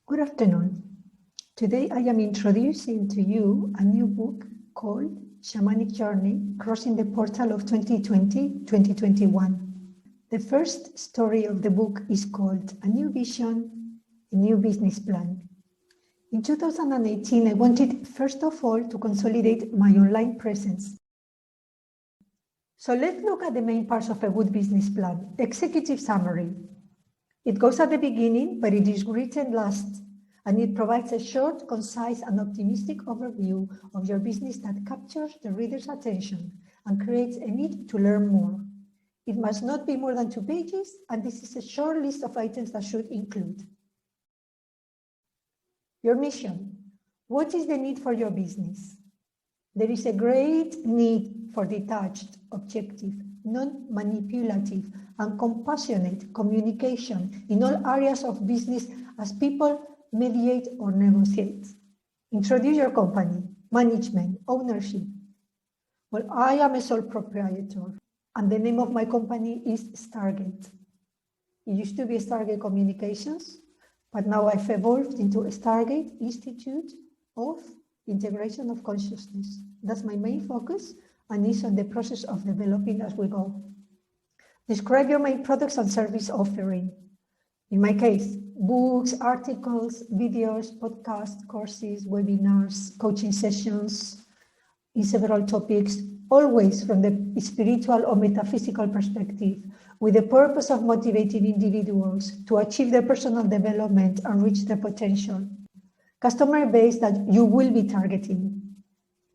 Good afternoon. Today I am introducing to you a new book called Shamanic Journey, Crossing the Portal of 2020-2021. The first story of the book is called A New Vision, a New Business Plan. In 2018, I wanted first of all to consolidate my online presence. So let's look at the main parts of a good business plan. Executive summary. It goes at the beginning, but it is written last, and it provides a short, concise, and optimistic overview of your business that captures the reader's attention and creates a need to learn more. It must not be more than 2 pages, and this is a short list of items that should include. Your mission. What is the need for your business? There is a great need for detached, objective, non-manipulative, and compassionate communication in all areas of business as people mediate or negotiate. Introduce your company, management, ownership. Well, I am a sole proprietor, and the name of my company is Stargate. It used to be Stargate Communications, but now I've evolved into a Stargate Institute of Integration of Consciousness. That's my main focus, and is on the process of developing as we go. Describe your main products and service offering. In my case, books, articles, videos, podcasts, courses, webinars, coaching sessions in several topics, always from the spiritual or metaphysical perspective, with the purpose of motivating individuals to achieve their personal development and reach their potential. Customer base that you will be targeting.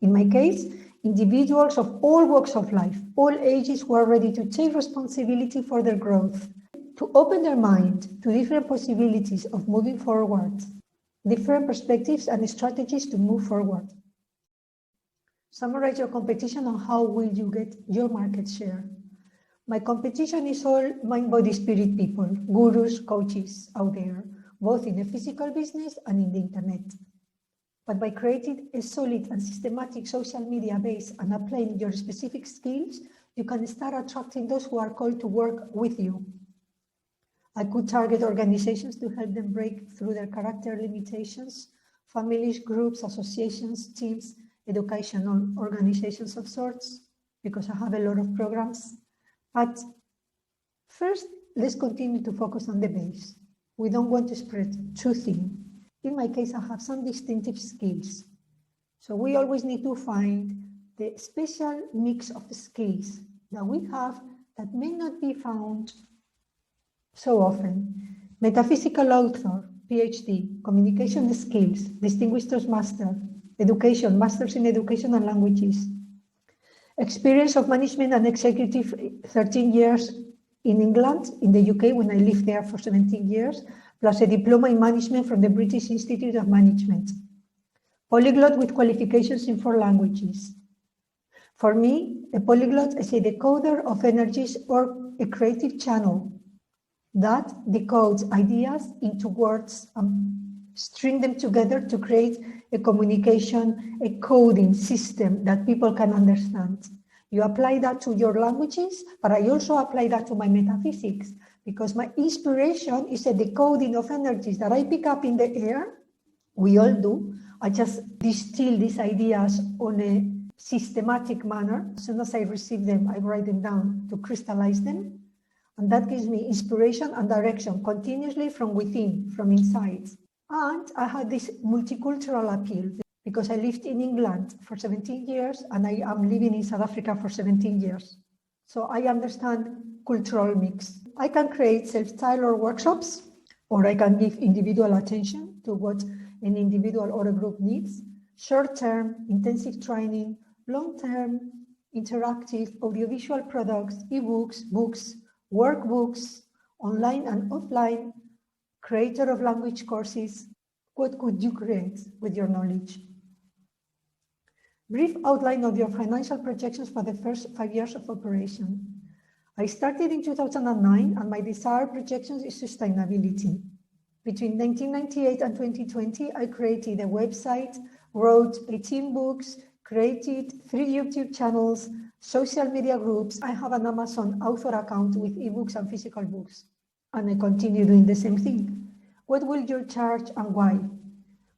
In my case, individuals of all walks of life, all ages who are ready to take responsibility for their growth, to open their mind to different possibilities of moving forward, different perspectives and strategies to move forward. Summarize your competition and how will you get your market share. My competition is all mind, body, spirit people, gurus, coaches out there, both in the physical business and in the internet. But by creating a solid and systematic social media base and applying your specific skills, you can start attracting those who are called to work with you. I could target organizations to help them break through their character limitations, families, groups, associations, teams, educational organizations of sorts, because I have a lot of programs. But first, let's continue to focus on the base. We don't want to spread too thin. In my case, I have some distinctive skills. So we always need to find the special mix of skills that we have that may not be found so often. Metaphysical author, PhD, communication skills, distinguished master, education, masters in education and languages. Experience of management and executive, 13 years in England, in the UK, when I lived there for 17 years, plus a diploma in management from the British Institute of Management. Polyglot with qualifications in 4 languages. For me, a polyglot is a decoder of energies or a creative channel that decodes ideas into words and string them together to create a communication, a coding system that people can understand. You apply that to your languages, but I also apply that to my metaphysics, because my inspiration is a decoding of energies that I pick up in the air. We all do. I just distill these ideas on a systematic manner. As soon as I receive them, I write them down to crystallize them. And that gives me inspiration and direction continuously from within, from inside. And I had this multicultural appeal because I lived in England for 17 years and I am living in South Africa for 17 years. So I understand cultural mix. I can create self-tailored workshops, or I can give individual attention to what an individual or a group needs. Short-term, intensive training, long-term, interactive, audiovisual products, ebooks, books, workbooks, online and offline, creator of language courses. What could you create with your knowledge? Brief outline of your financial projections for the first 5 years of operation. I started in 2009 and my desired projections is sustainability. Between 1998 and 2020, I created a website, wrote 18 books, created 3 YouTube channels, social media groups. I have an Amazon author account with ebooks and physical books, and I continue doing the same thing. What will you charge and why?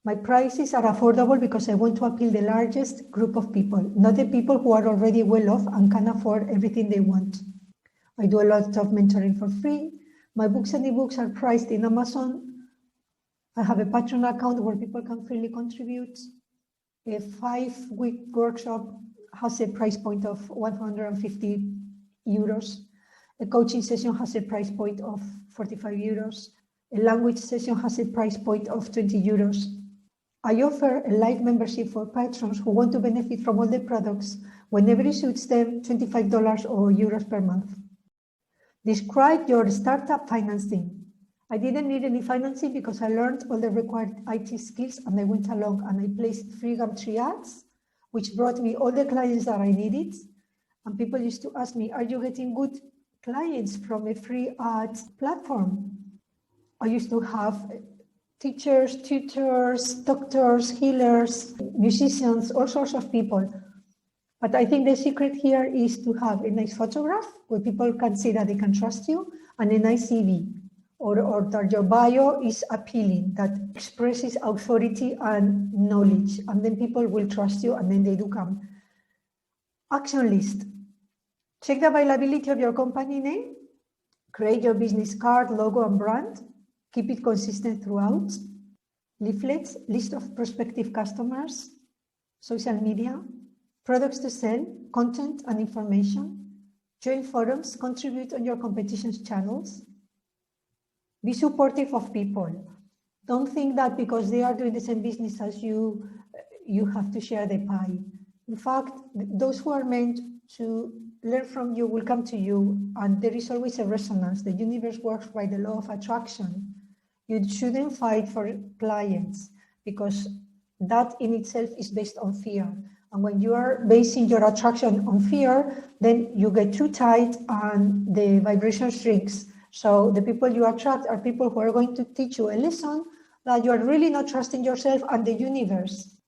My prices are affordable because I want to appeal the largest group of people, not the people who are already well off and can afford everything they want. I do a lot of mentoring for free. My books and ebooks are priced in Amazon. I have a Patreon account where people can freely contribute. A 5-week workshop has a price point of 150 euros. A coaching session has a price point of 45 euros. A language session has a price point of 20 euros. I offer a live membership for patrons who want to benefit from all the products whenever it suits them, $25 or euros per month. Describe your startup financing. I didn't need any financing because I learned all the required IT skills and I went along and I placed free Gumtree ads, which brought me all the clients that I needed. And people used to ask me, are you getting good clients from a free ads platform? I used to have teachers, tutors, doctors, healers, musicians, all sorts of people. But I think the secret here is to have a nice photograph where people can see that they can trust you, and a nice CV, or that your bio is appealing, that expresses authority and knowledge, and then people will trust you and then they do come. Action list. Check the availability of your company name, create your business card, logo, and brand. Keep it consistent throughout. Leaflets, list of prospective customers, social media, products to sell, content and information. Join forums, contribute on your competition's channels. Be supportive of people. Don't think that because they are doing the same business as you, you have to share the pie. In fact, those who are meant to learn from you will come to you, and there is always a resonance. The universe works by the law of attraction. You shouldn't fight for clients because that in itself is based on fear. And when you are basing your attraction on fear, then you get too tight and the vibration shrinks. So the people you attract are people who are going to teach you a lesson that you are really not trusting yourself and the universe.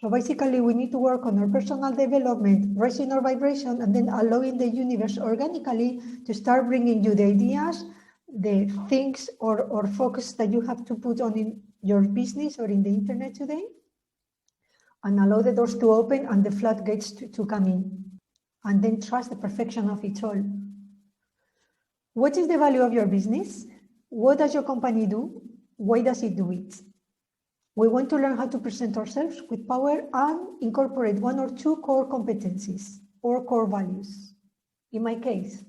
So basically we need to work on our personal development, raising our vibration, and then allowing the universe organically to start bringing you the ideas, the things or focus that you have to put on in your business or in the internet today, and allow the doors to open and the floodgates to come in, and then trust the perfection of it all. What is the value of your business? What does your company do? Why does it do it? We want to learn how to present ourselves with power and incorporate 1 or 2 core competencies or core values. In my case,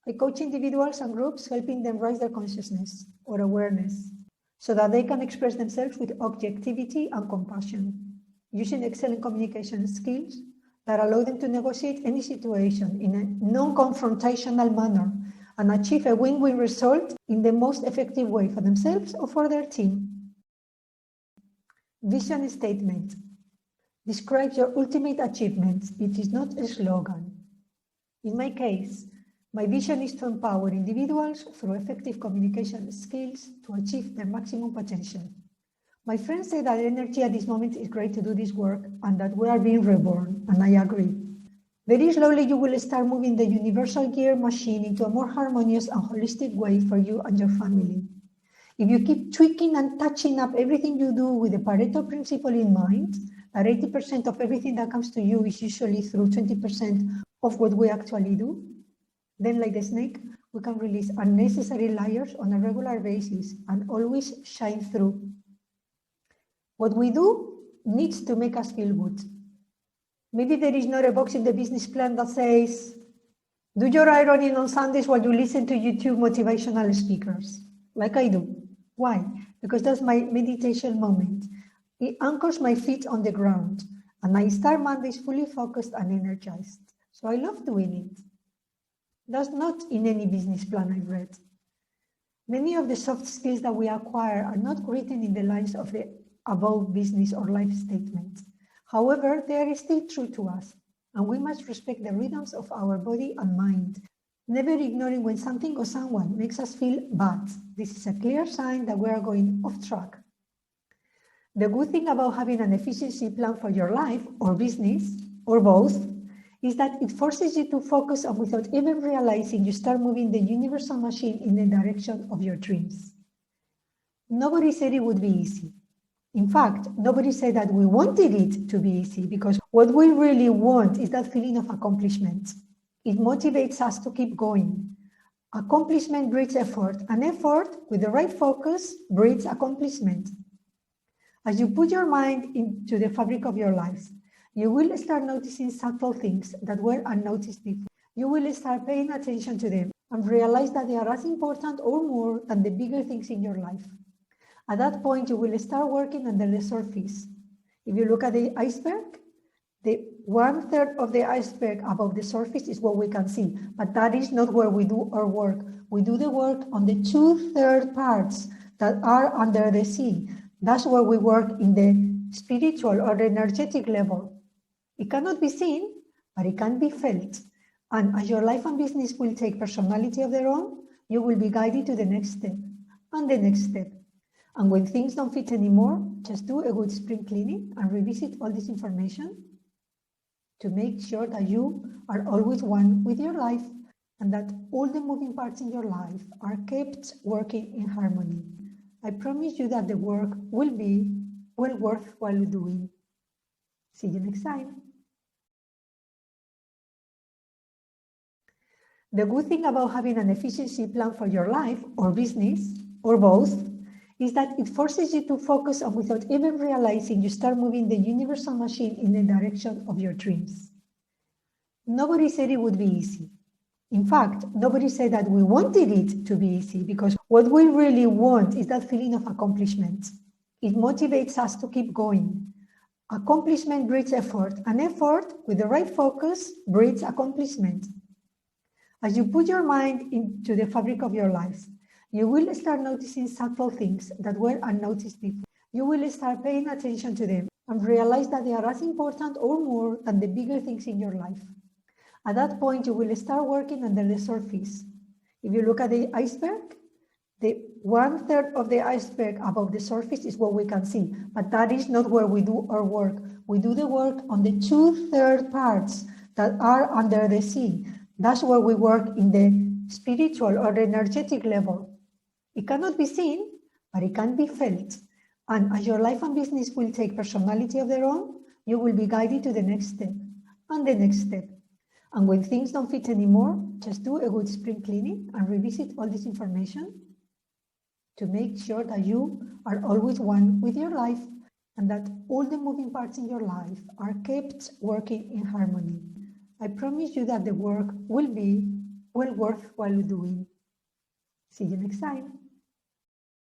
I coach individuals and groups, helping them raise their consciousness or awareness so that they can express themselves with objectivity and compassion, using excellent communication skills that allow them to negotiate any situation in a non-confrontational manner and achieve a win-win result in the most effective way for themselves or for their team. Vision statement. Describe your ultimate achievements. It is not a slogan. In my case, my vision is to empower individuals through effective communication skills to achieve their maximum potential. My friends say that energy at this moment is great to do this work and that we are being reborn, and I agree. Very slowly, you will start moving the universal gear machine into a more harmonious and holistic way for you and your family. If you keep tweaking and touching up everything you do with the Pareto principle in mind, that 80% of everything that comes to you is usually through 20% of what we actually do, then like the snake, we can release unnecessary layers on a regular basis and always shine through. What we do needs to make us feel good. Maybe there is not a box in the business plan that says, do your ironing on Sundays while you listen to YouTube motivational speakers, like I do. Why? Because that's my meditation moment. It anchors my feet on the ground, and I start Mondays fully focused and energized. So I love doing it. That's not in any business plan I've read. Many of the soft skills that we acquire are not written in the lines of the above business or life statement. However, they are still true to us, and we must respect the rhythms of our body and mind, never ignoring when something or someone makes us feel bad. This is a clear sign that we are going off track. The good thing about having an efficiency plan for your life or business, or both, is that it forces you to focus, and without even realizing, you start moving the universal machine in the direction of your dreams. Nobody said it would be easy. In fact, nobody said that we wanted it to be easy, because what we really want is that feeling of accomplishment. It motivates us to keep going. Accomplishment breeds effort, and effort with the right focus breeds accomplishment. As you put your mind into the fabric of your life, you will start noticing subtle things that were unnoticed before. You will start paying attention to them and realize that they are as important or more than the bigger things in your life. At that point, you will start working under the surface. If you look at the iceberg, the 1/3 of the iceberg above the surface is what we can see, but that is not where we do our work. We do the work on the 2/3 parts that are under the sea. That's where we work in the spiritual or energetic level. It cannot be seen, but it can be felt. And as your life and business will take personality of their own, you will be guided to the next step and the next step. And when things don't fit anymore, just do a good spring cleaning and revisit all this information to make sure that you are always one with your life and that all the moving parts in your life are kept working in harmony. I promise you that the work will be well worthwhile doing. See you next time. The good thing about having an efficiency plan for your life or business, or both, is that it forces you to focus, and without even realizing, you start moving the universal machine in the direction of your dreams. Nobody said it would be easy. In fact, nobody said that we wanted it to be easy, because what we really want is that feeling of accomplishment. It motivates us to keep going. Accomplishment breeds effort, and effort with the right focus breeds accomplishment. As you put your mind into the fabric of your life, you will start noticing subtle things that were unnoticed before. You will start paying attention to them and realize that they are as important or more than the bigger things in your life. At that point, you will start working under the surface. If you look at the iceberg, the 1/3 of the iceberg above the surface is what we can see, but that is not where we do our work. We do the work on the 2/3 parts that are under the sea. That's where we work in the spiritual or energetic level. It cannot be seen, but it can be felt. And as your life and business will take personality of their own, you will be guided to the next step and the next step. And when things don't fit anymore, just do a good spring cleaning and revisit all this information to make sure that you are always one with your life and that all the moving parts in your life are kept working in harmony. I promise you that the work will be well worthwhile doing. See you next time.